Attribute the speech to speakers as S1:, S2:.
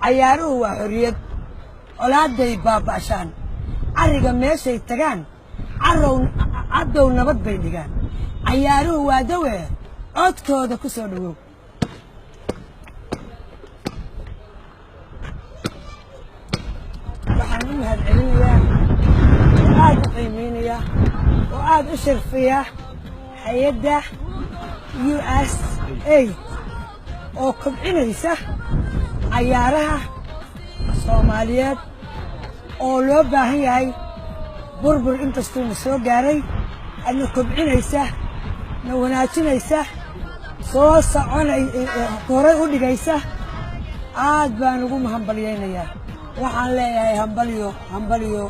S1: عياروه وحرية أولادي بابا عشان عرقا ميشي تغان عدو نبض بيدغان عياروه وادوه عدكودا كسو دغو waxaan u mahadcelinayaa aad u qiimeynaya oo aad u sharfiya hay'adda USA oo kobcinaysa ciyaaraha Soomaaliyeed oo loo baahan yahay burbur intastuu soo gaaray ana kobcinaysa na wanaajinaysa soo soconay horay u dhigaysa aad baan ugu mahadcelinayaa waxaan leeyahay hambaliyo